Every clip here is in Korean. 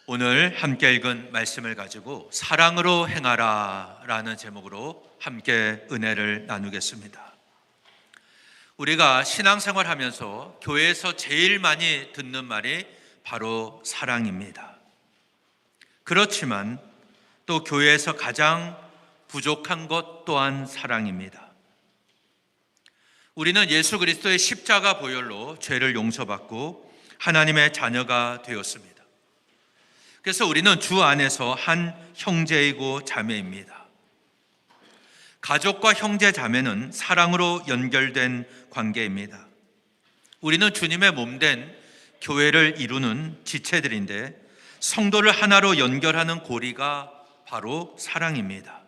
오늘 함께 읽은 말씀을 가지고 사랑으로 행하라 라는 제목으로 함께 은혜를 나누겠습니다. 우리가 신앙생활 하면서 교회에서 제일 많이 듣는 말이 바로 사랑입니다. 그렇지만 또 교회에서 가장 부족한 것 또한 사랑입니다. 우리는 예수 그리스도의 십자가 보혈로 죄를 용서받고 하나님의 자녀가 되었습니다. 그래서 우리는 주 안에서 한 형제이고 자매입니다. 가족과 형제 자매는 사랑으로 연결된 관계입니다. 우리는 주님의 몸된 교회를 이루는 지체들인데 성도를 하나로 연결하는 고리가 바로 사랑입니다.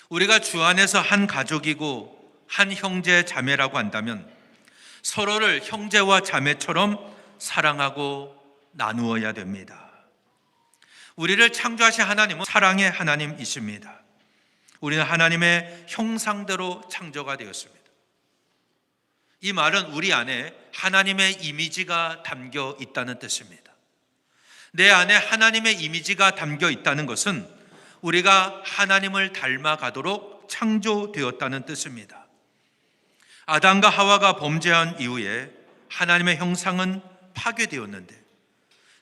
우리가 주 안에서 한 가족이고 한 형제 자매라고 한다면 서로를 형제와 자매처럼 사랑하고 나누어야 됩니다. 우리를 창조하신 하나님은 사랑의 하나님이십니다. 우리는 하나님의 형상대로 창조가 되었습니다. 이 말은 우리 안에 하나님의 이미지가 담겨 있다는 뜻입니다. 내 안에 하나님의 이미지가 담겨 있다는 것은 우리가 하나님을 닮아가도록 창조되었다는 뜻입니다. 아담과 하와가 범죄한 이후에 하나님의 형상은 파괴되었는데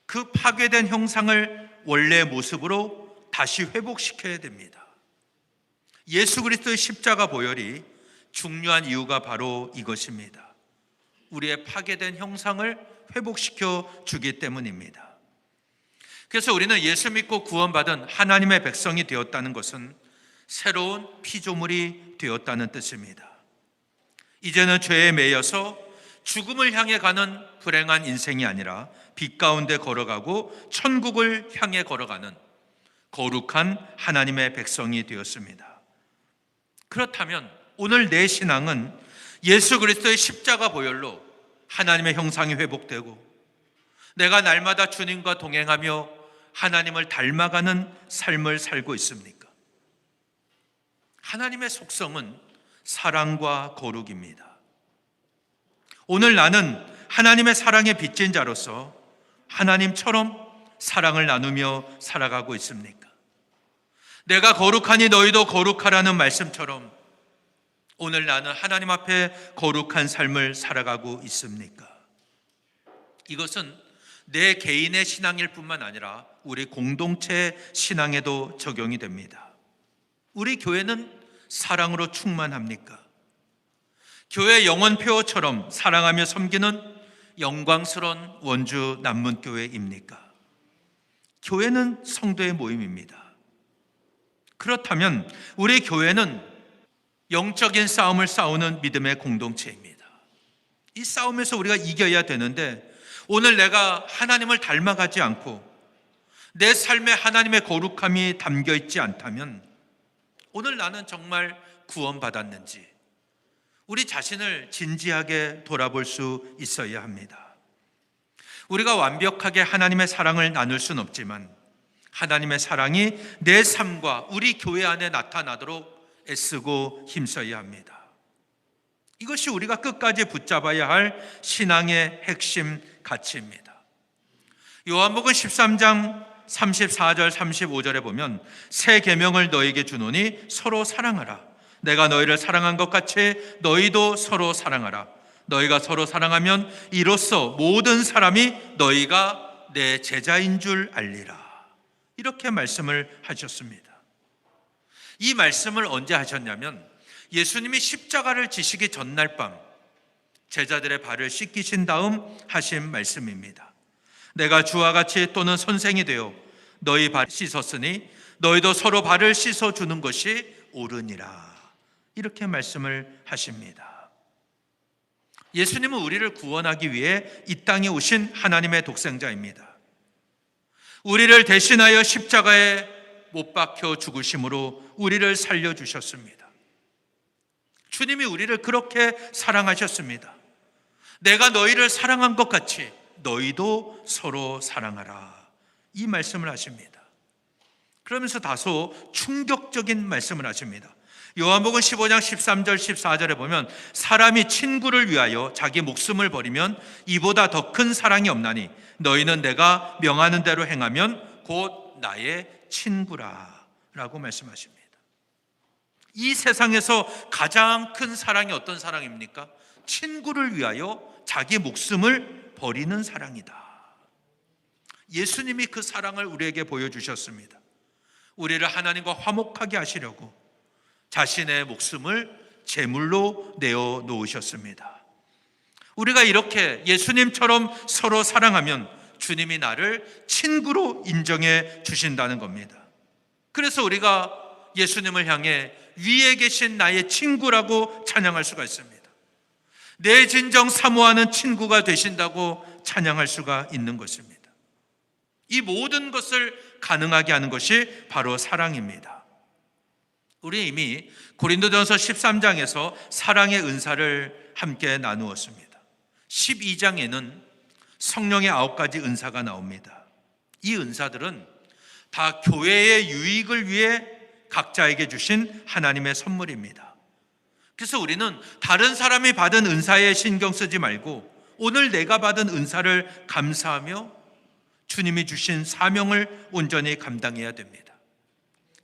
그 파괴된 형상을 원래의 모습으로 다시 회복시켜야 됩니다. 예수 그리스도의 십자가 보혈이 중요한 이유가 바로 이것입니다. 우리의 파괴된 형상을 회복시켜 주기 때문입니다. 그래서 우리는 예수 믿고 구원받은 하나님의 백성이 되었다는 것은 새로운 피조물이 되었다는 뜻입니다. 이제는 죄에 매여서 죽음을 향해 가는 불행한 인생이 아니라 빛 가운데 걸어가고 천국을 향해 걸어가는 거룩한 하나님의 백성이 되었습니다. 그렇다면 오늘 내 신앙은 예수 그리스도의 십자가 보혈로 하나님의 형상이 회복되고 내가 날마다 주님과 동행하며 하나님을 닮아가는 삶을 살고 있습니까? 하나님의 속성은 사랑과 거룩입니다. 오늘 나는 하나님의 사랑에 빚진 자로서 하나님처럼 사랑을 나누며 살아가고 있습니까? 내가 거룩하니 너희도 거룩하라는 말씀처럼 오늘 나는 하나님 앞에 거룩한 삶을 살아가고 있습니까? 이것은 내 개인의 신앙일 뿐만 아니라 우리 공동체 신앙에도 적용이 됩니다. 우리 교회는 사랑으로 충만합니까? 교회 영원표처럼 사랑하며 섬기는 영광스러운 원주 남문교회입니까? 교회는 성도의 모임입니다. 그렇다면 우리 교회는 영적인 싸움을 싸우는 믿음의 공동체입니다. 이 싸움에서 우리가 이겨야 되는데 오늘 내가 하나님을 닮아가지 않고 내 삶에 하나님의 거룩함이 담겨 있지 않다면 오늘 나는 정말 구원받았는지 우리 자신을 진지하게 돌아볼 수 있어야 합니다. 우리가 완벽하게 하나님의 사랑을 나눌 수는 없지만 하나님의 사랑이 내 삶과 우리 교회 안에 나타나도록 애쓰고 힘써야 합니다. 이것이 우리가 끝까지 붙잡아야 할 신앙의 핵심 가치입니다. 요한복음 13장 34절 35절에 보면 새 계명을 너에게 주노니 서로 사랑하라. 내가 너희를 사랑한 것 같이 너희도 서로 사랑하라. 너희가 서로 사랑하면 이로써 모든 사람이 너희가 내 제자인 줄 알리라. 이렇게 말씀을 하셨습니다. 이 말씀을 언제 하셨냐면 예수님이 십자가를 지시기 전날 밤 제자들의 발을 씻기신 다음 하신 말씀입니다. 내가 주와 같이 또는 선생이 되어 너희 발 씻었으니 너희도 서로 발을 씻어주는 것이 옳으니라. 이렇게 말씀을 하십니다. 예수님은 우리를 구원하기 위해 이 땅에 오신 하나님의 독생자입니다. 우리를 대신하여 십자가에 못 박혀 죽으심으로 우리를 살려주셨습니다. 주님이 우리를 그렇게 사랑하셨습니다. 내가 너희를 사랑한 것 같이 너희도 서로 사랑하라. 이 말씀을 하십니다. 그러면서 다소 충격적인 말씀을 하십니다. 요한복음 15장 13절 14절에 보면 사람이 친구를 위하여 자기 목숨을 버리면 이보다 더 큰 사랑이 없나니 너희는 내가 명하는 대로 행하면 곧 나의 친구라 라고 말씀하십니다. 이 세상에서 가장 큰 사랑이 어떤 사랑입니까? 친구를 위하여 자기 목숨을 버리는 사랑이다. 예수님이 그 사랑을 우리에게 보여주셨습니다. 우리를 하나님과 화목하게 하시려고 자신의 목숨을 제물로 내어놓으셨습니다. 우리가 이렇게 예수님처럼 서로 사랑하면 주님이 나를 친구로 인정해 주신다는 겁니다. 그래서 우리가 예수님을 향해 위에 계신 나의 친구라고 찬양할 수가 있습니다. 내 진정 사모하는 친구가 되신다고 찬양할 수가 있는 것입니다. 이 모든 것을 가능하게 하는 것이 바로 사랑입니다. 우리 이미 고린도전서 13장에서 사랑의 은사를 함께 나누었습니다. 12장에는 성령의 9가지 은사가 나옵니다. 이 은사들은 다 교회의 유익을 위해 각자에게 주신 하나님의 선물입니다. 그래서 우리는 다른 사람이 받은 은사에 신경 쓰지 말고 오늘 내가 받은 은사를 감사하며 주님이 주신 사명을 온전히 감당해야 됩니다.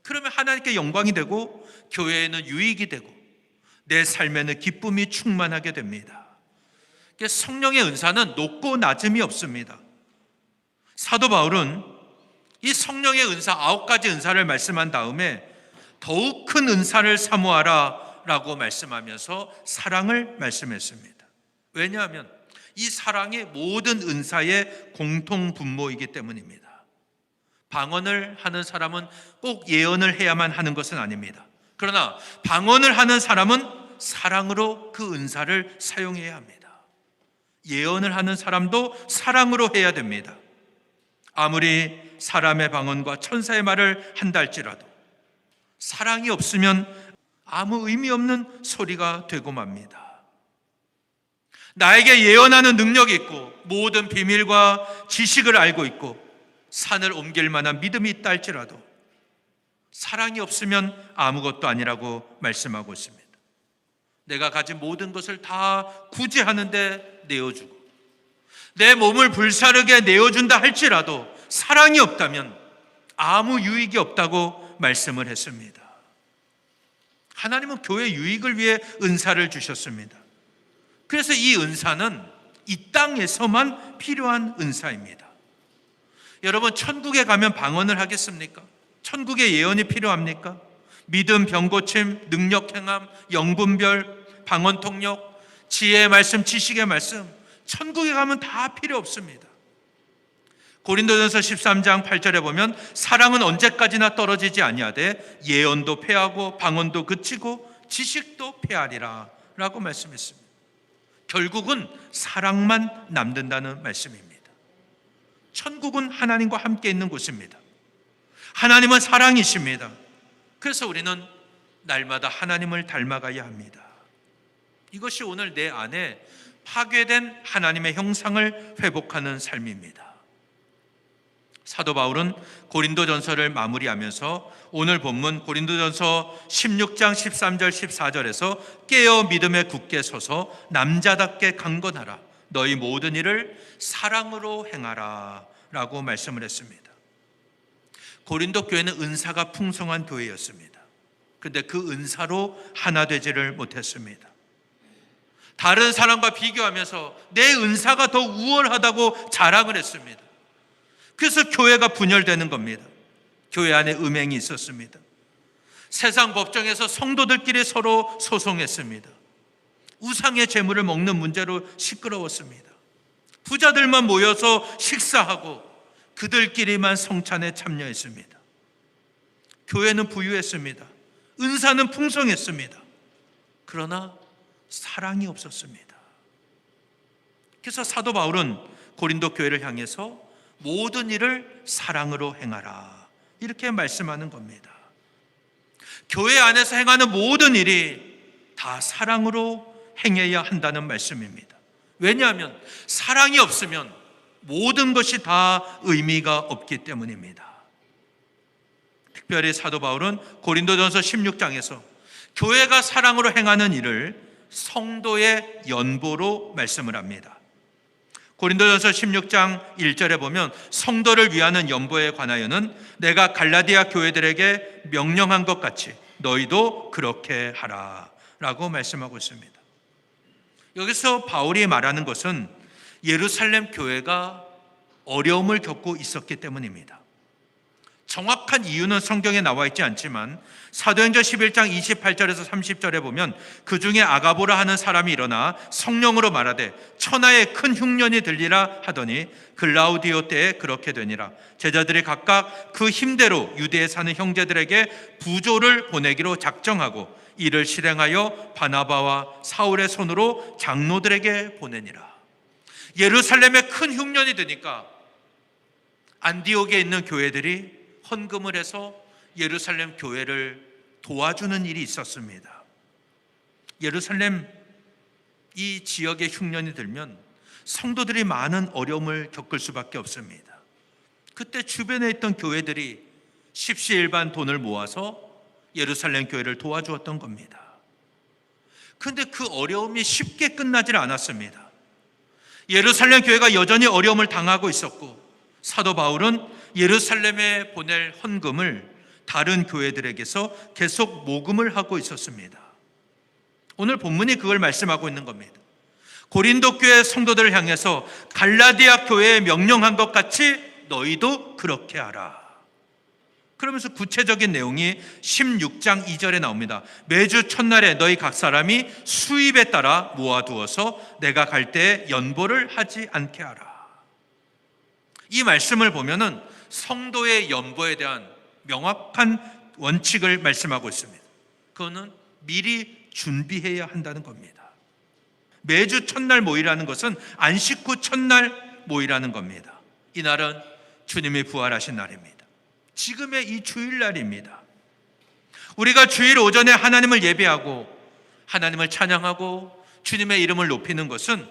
그러면 하나님께 영광이 되고 교회에는 유익이 되고 내 삶에는 기쁨이 충만하게 됩니다. 성령의 은사는 높고 낮음이 없습니다. 사도 바울은 이 성령의 은사 9가지 은사를 말씀한 다음에 더욱 큰 은사를 사모하라 라고 말씀하면서 사랑을 말씀했습니다. 왜냐하면 이 사랑이 모든 은사의 공통 분모이기 때문입니다. 방언을 하는 사람은 꼭 예언을 해야만 하는 것은 아닙니다. 그러나 방언을 하는 사람은 사랑으로 그 은사를 사용해야 합니다. 예언을 하는 사람도 사랑으로 해야 됩니다. 아무리 사람의 방언과 천사의 말을 한다 할지라도 사랑이 없으면 아무 의미 없는 소리가 되고 맙니다. 나에게 예언하는 능력이 있고 모든 비밀과 지식을 알고 있고 산을 옮길 만한 믿음이 있다 할지라도 사랑이 없으면 아무것도 아니라고 말씀하고 있습니다. 내가 가진 모든 것을 다 구제하는데 내어주고 내 몸을 불사르게 내어준다 할지라도 사랑이 없다면 아무 유익이 없다고 말씀을 했습니다. 하나님은 교회 유익을 위해 은사를 주셨습니다. 그래서 이 은사는 이 땅에서만 필요한 은사입니다. 여러분, 천국에 가면 방언을 하겠습니까? 천국에 예언이 필요합니까? 믿음, 병고침, 능력 행함, 영분별, 방언 통역, 지혜의 말씀, 지식의 말씀, 천국에 가면 다 필요 없습니다. 고린도전서 13장 8절에 보면 사랑은 언제까지나 떨어지지 아니하되 예언도 패하고 방언도 그치고 지식도 패하리라 라고 말씀했습니다. 결국은 사랑만 남는다는 말씀입니다. 천국은 하나님과 함께 있는 곳입니다. 하나님은 사랑이십니다. 그래서 우리는 날마다 하나님을 닮아가야 합니다. 이것이 오늘 내 안에 파괴된 하나님의 형상을 회복하는 삶입니다. 사도 바울은 고린도전서를 마무리하면서 오늘 본문 고린도전서 16장 13절 14절에서 깨어 믿음에 굳게 서서 남자답게 강건하라 너희 모든 일을 사랑으로 행하라 라고 말씀을 했습니다. 고린도 교회는 은사가 풍성한 교회였습니다. 그런데 그 은사로 하나 되지를 못했습니다. 다른 사람과 비교하면서 내 은사가 더 우월하다고 자랑을 했습니다. 그래서 교회가 분열되는 겁니다. 교회 안에 음행이 있었습니다. 세상 법정에서 성도들끼리 서로 소송했습니다. 우상의 재물을 먹는 문제로 시끄러웠습니다. 부자들만 모여서 식사하고 그들끼리만 성찬에 참여했습니다. 교회는 부유했습니다. 은사는 풍성했습니다. 그러나 사랑이 없었습니다. 그래서 사도 바울은 고린도 교회를 향해서 모든 일을 사랑으로 행하라 이렇게 말씀하는 겁니다. 교회 안에서 행하는 모든 일이 다 사랑으로 행해야 한다는 말씀입니다. 왜냐하면 사랑이 없으면 모든 것이 다 의미가 없기 때문입니다. 특별히 사도 바울은 고린도전서 16장에서 교회가 사랑으로 행하는 일을 성도의 연보로 말씀을 합니다. 고린도전서 16장 1절에 보면 성도를 위하는 연보에 관하여는 내가 갈라디아 교회들에게 명령한 것 같이 너희도 그렇게 하라 라고 말씀하고 있습니다. 여기서 바울이 말하는 것은 예루살렘 교회가 어려움을 겪고 있었기 때문입니다. 정확한 이유는 성경에 나와 있지 않지만 사도행전 11장 28절에서 30절에 보면 그 중에 아가보라 하는 사람이 일어나 성령으로 말하되 천하에 큰 흉년이 들리라 하더니 글라우디오 때에 그렇게 되니라. 제자들이 각각 그 힘대로 유대에 사는 형제들에게 부조를 보내기로 작정하고 이를 실행하여 바나바와 사울의 손으로 장로들에게 보내니라. 예루살렘에 큰 흉년이 드니까 안디옥에 있는 교회들이 헌금을 해서 예루살렘 교회를 도와주는 일이 있었습니다. 예루살렘 이 지역에 흉년이 들면 성도들이 많은 어려움을 겪을 수밖에 없습니다. 그때 주변에 있던 교회들이 십시일반 돈을 모아서 예루살렘 교회를 도와주었던 겁니다. 그런데 그 어려움이 쉽게 끝나질 않았습니다. 예루살렘 교회가 여전히 어려움을 당하고 있었고 사도 바울은 예루살렘에 보낼 헌금을 다른 교회들에게서 계속 모금을 하고 있었습니다. 오늘 본문이 그걸 말씀하고 있는 겁니다. 고린도 교회 성도들을 향해서 갈라디아 교회에 명령한 것 같이 너희도 그렇게 하라. 그러면서 구체적인 내용이 16장 2절에 나옵니다. 매주 첫날에 너희 각 사람이 수입에 따라 모아두어서 내가 갈 때에 연보를 하지 않게 하라. 이 말씀을 보면은 성도의 연보에 대한 명확한 원칙을 말씀하고 있습니다. 그거는 미리 준비해야 한다는 겁니다. 매주 첫날 모이라는 것은 안식 후 첫날 모이라는 겁니다. 이날은 주님이 부활하신 날입니다. 지금의 이 주일날입니다. 우리가 주일 오전에 하나님을 예배하고 하나님을 찬양하고 주님의 이름을 높이는 것은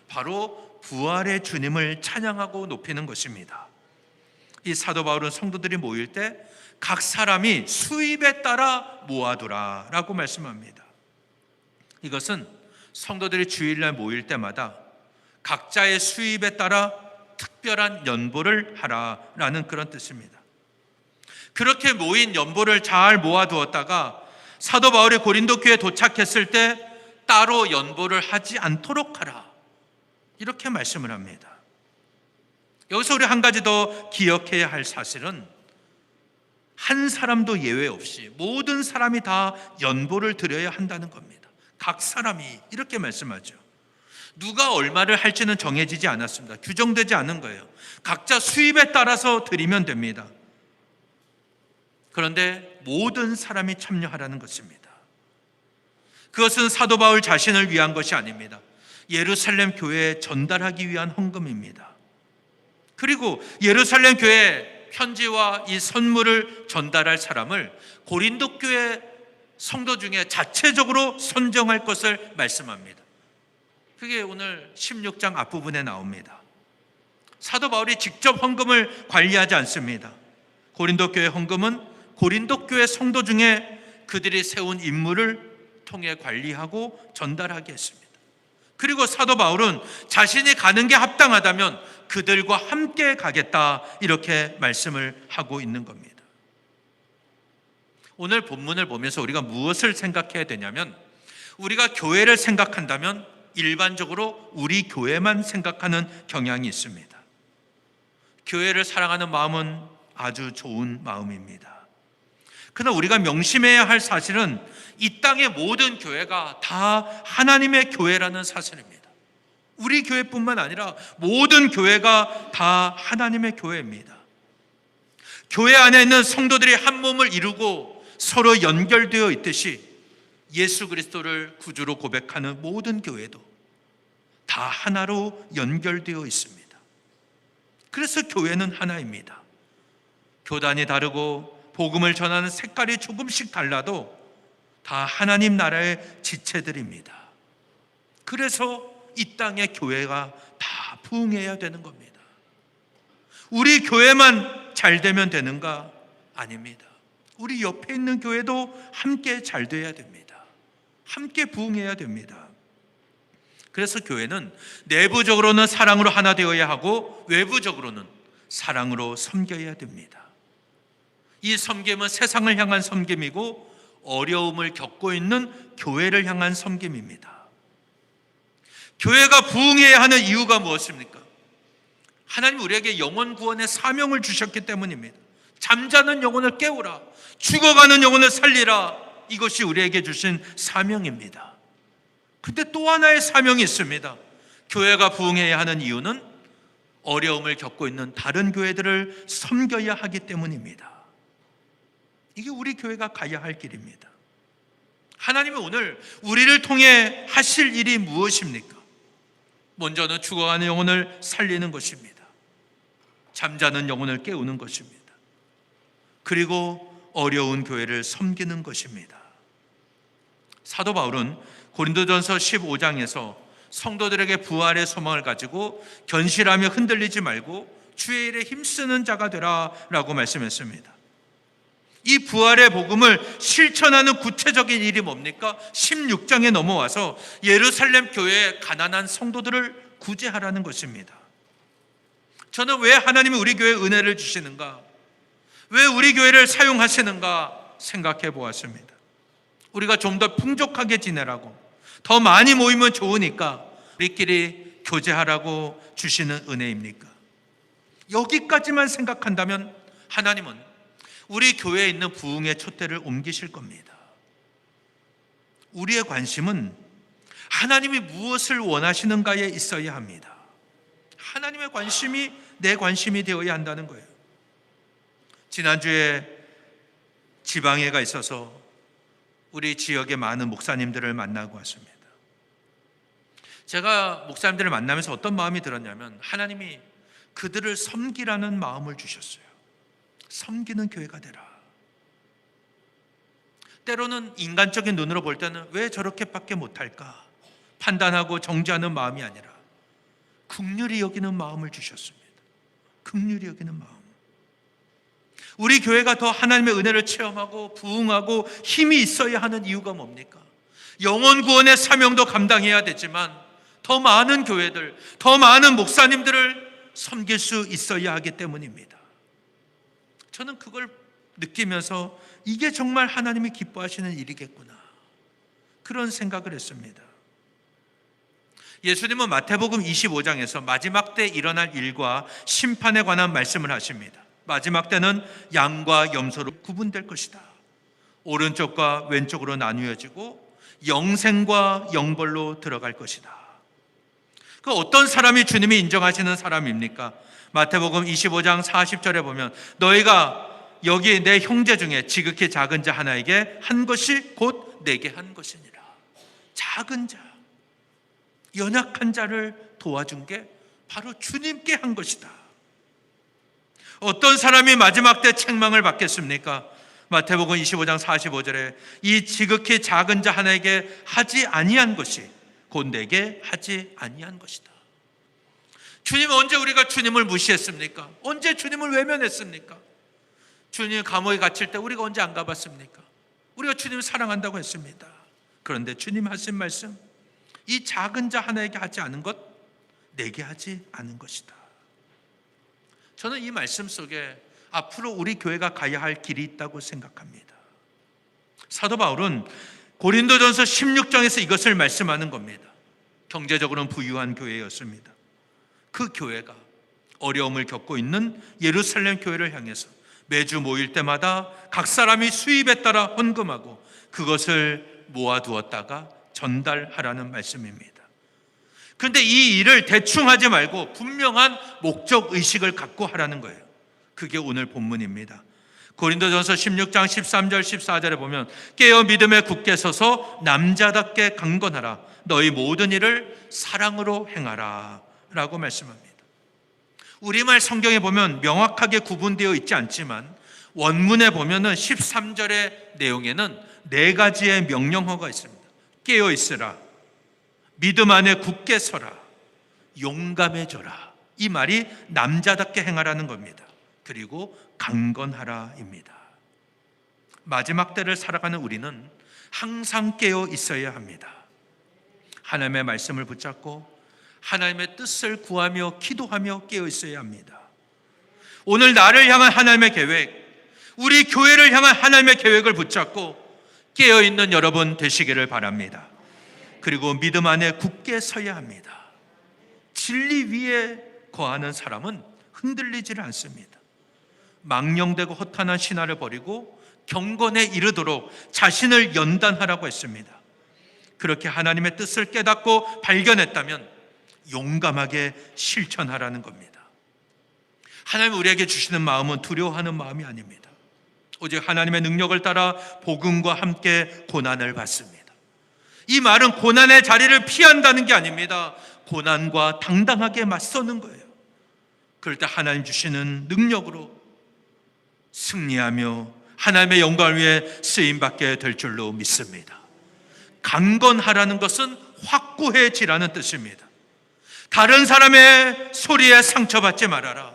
바로 부활의 주님을 찬양하고 높이는 것입니다. 이 사도 바울은 성도들이 모일 때 각 사람이 수입에 따라 모아두라 라고 말씀합니다. 이것은 성도들이 주일날 모일 때마다 각자의 수입에 따라 특별한 연보를 하라라는 그런 뜻입니다. 그렇게 모인 연보를 잘 모아두었다가 사도 바울이 고린도 교회에 도착했을 때 따로 연보를 하지 않도록 하라 이렇게 말씀을 합니다. 여기서 우리 한 가지 더 기억해야 할 사실은 한 사람도 예외 없이 모든 사람이 다 연보를 드려야 한다는 겁니다. 각 사람이 이렇게 말씀하죠. 누가 얼마를 할지는 정해지지 않았습니다. 규정되지 않은 거예요. 각자 수입에 따라서 드리면 됩니다. 그런데 모든 사람이 참여하라는 것입니다. 그것은 사도 바울 자신을 위한 것이 아닙니다. 예루살렘 교회에 전달하기 위한 헌금입니다. 그리고 예루살렘 교회에 편지와 이 선물을 전달할 사람을 고린도 교회 성도 중에 자체적으로 선정할 것을 말씀합니다. 그게 오늘 16장 앞부분에 나옵니다. 사도 바울이 직접 헌금을 관리하지 않습니다. 고린도 교회 헌금은 고린도 교회 성도 중에 그들이 세운 인물을 통해 관리하고 전달하게 했습니다. 그리고 사도 바울은 자신이 가는 게 합당하다면 그들과 함께 가겠다 이렇게 말씀을 하고 있는 겁니다. 오늘 본문을 보면서 우리가 무엇을 생각해야 되냐면 우리가 교회를 생각한다면 일반적으로 우리 교회만 생각하는 경향이 있습니다. 교회를 사랑하는 마음은 아주 좋은 마음입니다. 그러나 우리가 명심해야 할 사실은 이 땅의 모든 교회가 다 하나님의 교회라는 사실입니다. 우리 교회뿐만 아니라 모든 교회가 다 하나님의 교회입니다. 교회 안에 있는 성도들이 한 몸을 이루고 서로 연결되어 있듯이 예수 그리스도를 구주로 고백하는 모든 교회도 다 하나로 연결되어 있습니다. 그래서 교회는 하나입니다. 교단이 다르고 복음을 전하는 색깔이 조금씩 달라도 다 하나님 나라의 지체들입니다. 그래서 이 땅의 교회가 다 부흥해야 되는 겁니다. 우리 교회만 잘 되면 되는가? 아닙니다. 우리 옆에 있는 교회도 함께 잘 돼야 됩니다. 함께 부흥해야 됩니다. 그래서 교회는 내부적으로는 사랑으로 하나 되어야 하고 외부적으로는 사랑으로 섬겨야 됩니다. 이 섬김은 세상을 향한 섬김이고 어려움을 겪고 있는 교회를 향한 섬김입니다. 교회가 부흥해야 하는 이유가 무엇입니까? 하나님 우리에게 영혼 구원의 사명을 주셨기 때문입니다. 잠자는 영혼을 깨우라, 죽어가는 영혼을 살리라, 이것이 우리에게 주신 사명입니다. 근데 또 하나의 사명이 있습니다. 교회가 부흥해야 하는 이유는 어려움을 겪고 있는 다른 교회들을 섬겨야 하기 때문입니다. 이게 우리 교회가 가야 할 길입니다. 하나님이 오늘 우리를 통해 하실 일이 무엇입니까? 먼저는 죽어가는 영혼을 살리는 것입니다. 잠자는 영혼을 깨우는 것입니다. 그리고 어려운 교회를 섬기는 것입니다. 사도 바울은 고린도전서 15장에서 성도들에게 부활의 소망을 가지고 견실하며 흔들리지 말고 주의 일에 힘쓰는 자가 되라 라고 말씀했습니다. 이 부활의 복음을 실천하는 구체적인 일이 뭡니까? 16장에 넘어와서 예루살렘 교회의 가난한 성도들을 구제하라는 것입니다. 저는 왜 하나님이 우리 교회에 은혜를 주시는가? 왜 우리 교회를 사용하시는가 생각해 보았습니다. 우리가 좀 더 풍족하게 지내라고, 더 많이 모이면 좋으니까 우리끼리 교제하라고 주시는 은혜입니까? 여기까지만 생각한다면 하나님은 우리 교회에 있는 부흥의 촛대를 옮기실 겁니다. 우리의 관심은 하나님이 무엇을 원하시는가에 있어야 합니다. 하나님의 관심이 내 관심이 되어야 한다는 거예요. 지난주에 지방회가 있어서 우리 지역의 많은 목사님들을 만나고 왔습니다. 제가 목사님들을 만나면서 어떤 마음이 들었냐면 하나님이 그들을 섬기라는 마음을 주셨어요. 섬기는 교회가 되라. 때로는 인간적인 눈으로 볼 때는 왜 저렇게밖에 못할까 판단하고 정죄하는 마음이 아니라 긍휼히 여기는 마음을 주셨습니다. 긍휼히 여기는 마음. 우리 교회가 더 하나님의 은혜를 체험하고 부흥하고 힘이 있어야 하는 이유가 뭡니까? 영혼 구원의 사명도 감당해야 되지만 더 많은 교회들, 더 많은 목사님들을 섬길 수 있어야 하기 때문입니다. 저는 그걸 느끼면서 이게 정말 하나님이 기뻐하시는 일이겠구나, 그런 생각을 했습니다. 예수님은 마태복음 25장에서 마지막 때 일어날 일과 심판에 관한 말씀을 하십니다. 마지막 때는 양과 염소로 구분될 것이다. 오른쪽과 왼쪽으로 나뉘어지고 영생과 영벌로 들어갈 것이다. 그 어떤 사람이 주님이 인정하시는 사람입니까? 마태복음 25장 40절에 보면 너희가 여기 내 형제 중에 지극히 작은 자 하나에게 한 것이 곧 내게 한 것이니라. 작은 자, 연약한 자를 도와준 게 바로 주님께 한 것이다. 어떤 사람이 마지막 때 책망을 받겠습니까? 마태복음 25장 45절에 이 지극히 작은 자 하나에게 하지 아니한 것이 곧 내게 하지 아니한 것이다. 주님, 언제 우리가 주님을 무시했습니까? 언제 주님을 외면했습니까? 주님 감옥에 갇힐 때 우리가 언제 안 가봤습니까? 우리가 주님을 사랑한다고 했습니다. 그런데 주님 하신 말씀, 이 작은 자 하나에게 하지 않은 것 내게 하지 않은 것이다. 저는 이 말씀 속에 앞으로 우리 교회가 가야 할 길이 있다고 생각합니다. 사도 바울은 고린도전서 16장에서 이것을 말씀하는 겁니다. 경제적으로는 부유한 교회였습니다. 그 교회가 어려움을 겪고 있는 예루살렘 교회를 향해서 매주 모일 때마다 각 사람이 수입에 따라 헌금하고 그것을 모아두었다가 전달하라는 말씀입니다. 그런데 이 일을 대충 하지 말고 분명한 목적 의식을 갖고 하라는 거예요. 그게 오늘 본문입니다. 고린도전서 16장 13절 14절에 보면 깨어 믿음에 굳게 서서 남자답게 강건하라. 너희 모든 일을 사랑으로 행하라 라고 말씀합니다. 우리말 성경에 보면 명확하게 구분되어 있지 않지만 원문에 보면은 13절의 내용에는 4가지의 명령어가 있습니다. 깨어 있으라, 믿음 안에 굳게 서라, 용감해져라. 이 말이 남자답게 행하라는 겁니다. 그리고 강건하라입니다. 마지막 때를 살아가는 우리는 항상 깨어 있어야 합니다. 하나님의 말씀을 붙잡고 하나님의 뜻을 구하며 기도하며 깨어 있어야 합니다. 오늘 나를 향한 하나님의 계획, 우리 교회를 향한 하나님의 계획을 붙잡고 깨어 있는 여러분 되시기를 바랍니다. 그리고 믿음 안에 굳게 서야 합니다. 진리 위에 거하는 사람은 흔들리지를 않습니다. 망령되고 허탄한 신화를 버리고 경건에 이르도록 자신을 연단하라고 했습니다. 그렇게 하나님의 뜻을 깨닫고 발견했다면 용감하게 실천하라는 겁니다. 하나님 우리에게 주시는 마음은 두려워하는 마음이 아닙니다. 오직 하나님의 능력을 따라 복음과 함께 고난을 받습니다. 이 말은 고난의 자리를 피한다는 게 아닙니다. 고난과 당당하게 맞서는 거예요. 그럴 때 하나님 주시는 능력으로 승리하며 하나님의 영광을 위해 쓰임받게 될 줄로 믿습니다. 강건하라는 것은 확고해지라는 뜻입니다. 다른 사람의 소리에 상처받지 말아라.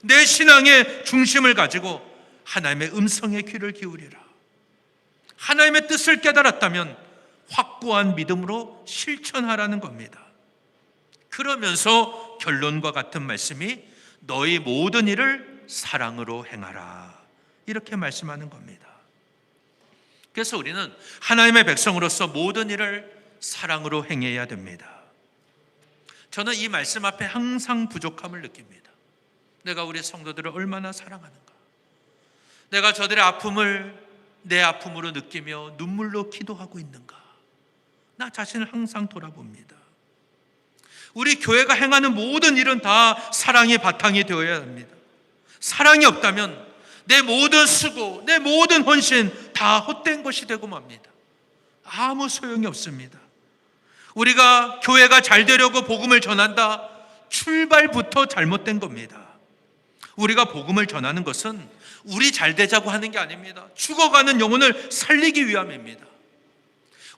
내 신앙의 중심을 가지고 하나님의 음성에 귀를 기울이라. 하나님의 뜻을 깨달았다면 확고한 믿음으로 실천하라는 겁니다. 그러면서 결론과 같은 말씀이 너희 모든 일을 사랑으로 행하라, 이렇게 말씀하는 겁니다. 그래서 우리는 하나님의 백성으로서 모든 일을 사랑으로 행해야 됩니다. 저는 이 말씀 앞에 항상 부족함을 느낍니다. 내가 우리 성도들을 얼마나 사랑하는가, 내가 저들의 아픔을 내 아픔으로 느끼며 눈물로 기도하고 있는가, 나 자신을 항상 돌아봅니다. 우리 교회가 행하는 모든 일은 다 사랑이 바탕이 되어야 합니다. 사랑이 없다면 내 모든 수고, 내 모든 헌신 다 헛된 것이 되고 맙니다. 아무 소용이 없습니다. 우리가 교회가 잘 되려고 복음을 전한다, 출발부터 잘못된 겁니다. 우리가 복음을 전하는 것은 우리 잘 되자고 하는 게 아닙니다. 죽어가는 영혼을 살리기 위함입니다.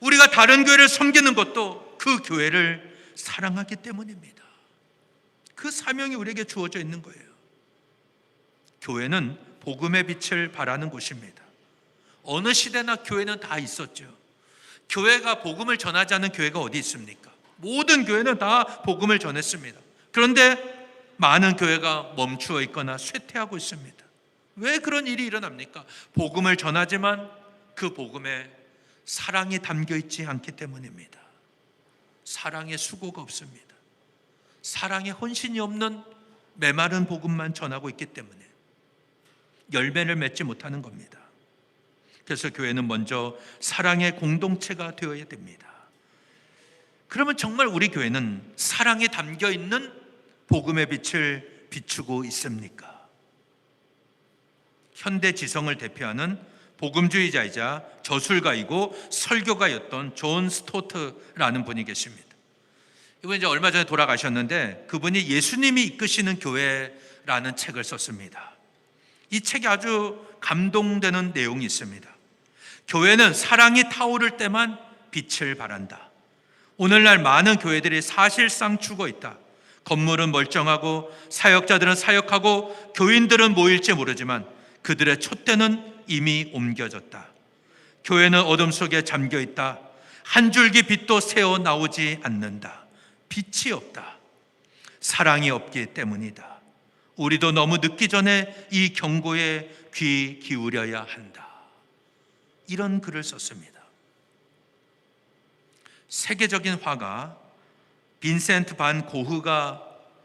우리가 다른 교회를 섬기는 것도 그 교회를 사랑하기 때문입니다. 그 사명이 우리에게 주어져 있는 거예요. 교회는 복음의 빛을 발하는 곳입니다. 어느 시대나 교회는 다 있었죠. 교회가 복음을 전하지 않는 교회가 어디 있습니까? 모든 교회는 다 복음을 전했습니다. 그런데 많은 교회가 멈추어 있거나 쇠퇴하고 있습니다. 왜 그런 일이 일어납니까? 복음을 전하지만 그 복음에 사랑이 담겨 있지 않기 때문입니다. 사랑의 수고가 없습니다. 사랑의 헌신이 없는 메마른 복음만 전하고 있기 때문에 열매를 맺지 못하는 겁니다. 그래서 교회는 먼저 사랑의 공동체가 되어야 됩니다. 그러면 정말 우리 교회는 사랑이 담겨 있는 복음의 빛을 비추고 있습니까? 현대 지성을 대표하는 복음주의자이자 저술가이고 설교가였던 존 스토트라는 분이 계십니다. 이분 이제 얼마 전에 돌아가셨는데 그분이 예수님이 이끄시는 교회라는 책을 썼습니다. 이 책에 아주 감동되는 내용이 있습니다. 교회는 사랑이 타오를 때만 빛을 발한다. 오늘날 많은 교회들이 사실상 죽어 있다. 건물은 멀쩡하고 사역자들은 사역하고 교인들은 모일지 모르지만 그들의 촛대는 이미 옮겨졌다. 교회는 어둠 속에 잠겨 있다. 한 줄기 빛도 새어 나오지 않는다. 빛이 없다. 사랑이 없기 때문이다. 우리도 너무 늦기 전에 이 경고에 귀 기울여야 한다. 이런 글을 썼습니다. 세계적인 화가 빈센트 반 고흐가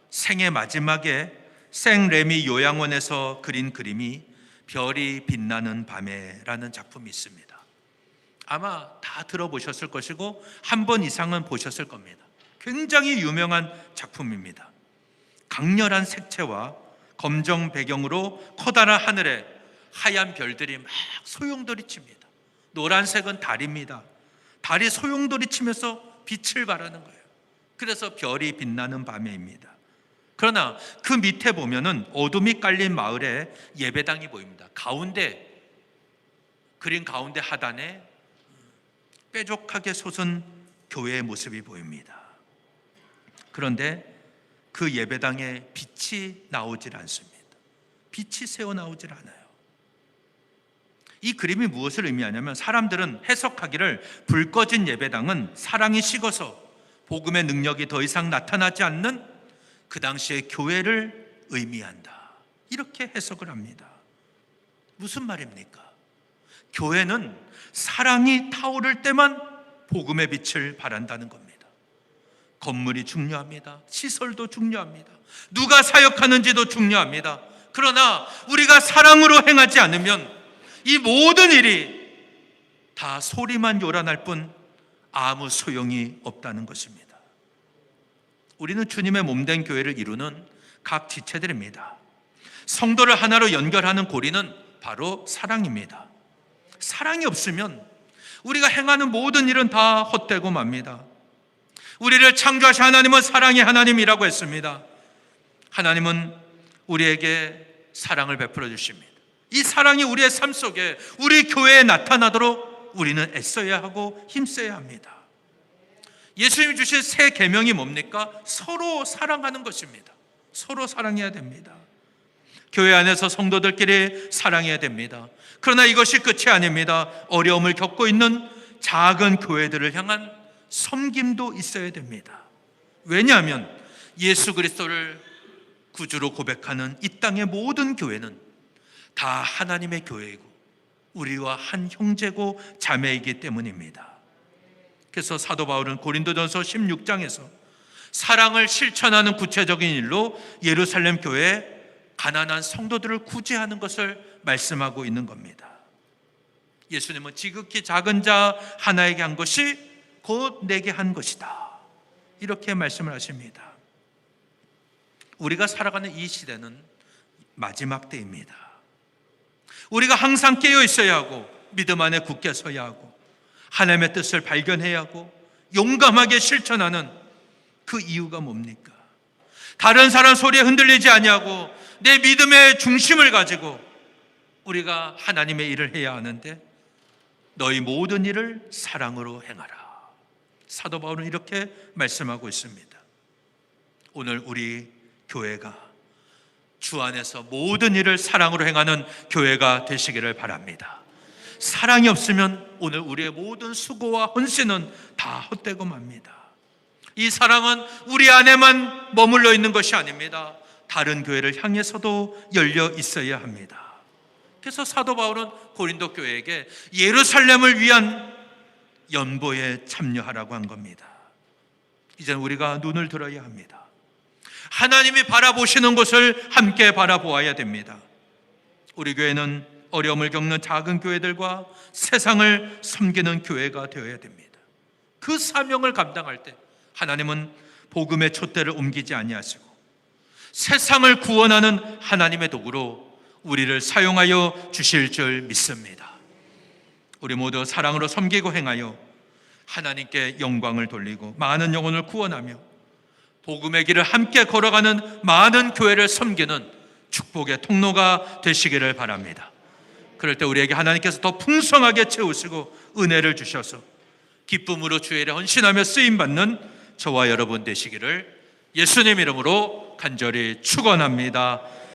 생애 마지막에 생레미 요양원에서 그린 그림이 별이 빛나는 밤에라는 작품이 있습니다. 아마 다 들어보셨을 것이고 한 번 이상은 보셨을 겁니다. 굉장히 유명한 작품입니다. 강렬한 색채와 검정 배경으로 커다란 하늘에 하얀 별들이 막 소용돌이칩니다. 노란색은 달입니다. 달이 소용돌이치면서 빛을 발하는 거예요. 그래서 별이 빛나는 밤에입니다. 그러나 그 밑에 보면은 어둠이 깔린 마을에 예배당이 보입니다. 그린 가운데 하단에 뾰족하게 솟은 교회의 모습이 보입니다. 그런데 그 예배당에 빛이 나오질 않습니다. 빛이 새어 나오질 않아요. 이 그림이 무엇을 의미하냐면 사람들은 해석하기를 불 꺼진 예배당은 사랑이 식어서 복음의 능력이 더 이상 나타나지 않는 그 당시의 교회를 의미한다, 이렇게 해석을 합니다. 무슨 말입니까? 교회는 사랑이 타오를 때만 복음의 빛을 발한다는 겁니다. 건물이 중요합니다. 시설도 중요합니다. 누가 사역하는지도 중요합니다. 그러나 우리가 사랑으로 행하지 않으면 이 모든 일이 다 소리만 요란할 뿐 아무 소용이 없다는 것입니다. 우리는 주님의 몸된 교회를 이루는 각 지체들입니다. 성도를 하나로 연결하는 고리는 바로 사랑입니다. 사랑이 없으면 우리가 행하는 모든 일은 다 헛되고 맙니다. 우리를 창조하신 하나님은 사랑의 하나님이라고 했습니다. 하나님은 우리에게 사랑을 베풀어 주십니다. 이 사랑이 우리의 삶 속에, 우리 교회에 나타나도록 우리는 애써야 하고 힘써야 합니다. 예수님이 주신 새 계명이 뭡니까? 서로 사랑하는 것입니다. 서로 사랑해야 됩니다. 교회 안에서 성도들끼리 사랑해야 됩니다. 그러나 이것이 끝이 아닙니다. 어려움을 겪고 있는 작은 교회들을 향한 섬김도 있어야 됩니다. 왜냐하면 예수 그리스도를 구주로 고백하는 이 땅의 모든 교회는 다 하나님의 교회이고 우리와 한 형제고 자매이기 때문입니다. 그래서 사도 바울은 고린도전서 16장에서 사랑을 실천하는 구체적인 일로 예루살렘 교회에 가난한 성도들을 구제하는 것을 말씀하고 있는 겁니다. 예수님은 지극히 작은 자 하나에게 한 것이 곧 내게 한 것이다, 이렇게 말씀을 하십니다. 우리가 살아가는 이 시대는 마지막 때입니다. 우리가 항상 깨어 있어야 하고 믿음 안에 굳게 서야 하고 하나님의 뜻을 발견해야 하고 용감하게 실천하는 그 이유가 뭡니까? 다른 사람 소리에 흔들리지 아니하고 내 믿음의 중심을 가지고 우리가 하나님의 일을 해야 하는데 너희 모든 일을 사랑으로 행하라. 사도 바울은 이렇게 말씀하고 있습니다. 오늘 우리 교회가 주 안에서 모든 일을 사랑으로 행하는 교회가 되시기를 바랍니다. 사랑이 없으면 오늘 우리의 모든 수고와 헌신은 다 헛되고 맙니다. 이 사랑은 우리 안에만 머물러 있는 것이 아닙니다. 다른 교회를 향해서도 열려 있어야 합니다. 그래서 사도 바울은 고린도 교회에게 예루살렘을 위한 연보에 참여하라고 한 겁니다. 이제는 우리가 눈을 들어야 합니다. 하나님이 바라보시는 것을 함께 바라보아야 됩니다. 우리 교회는 어려움을 겪는 작은 교회들과 세상을 섬기는 교회가 되어야 됩니다. 그 사명을 감당할 때 하나님은 복음의 촛대를 옮기지 아니하시고 세상을 구원하는 하나님의 도구로 우리를 사용하여 주실 줄 믿습니다. 우리 모두 사랑으로 섬기고 행하여 하나님께 영광을 돌리고 많은 영혼을 구원하며 복음의 길을 함께 걸어가는 많은 교회를 섬기는 축복의 통로가 되시기를 바랍니다. 그럴 때 우리에게 하나님께서 더 풍성하게 채우시고 은혜를 주셔서 기쁨으로 주의 일에 헌신하며 쓰임받는 저와 여러분 되시기를 예수님 이름으로 간절히 축원합니다.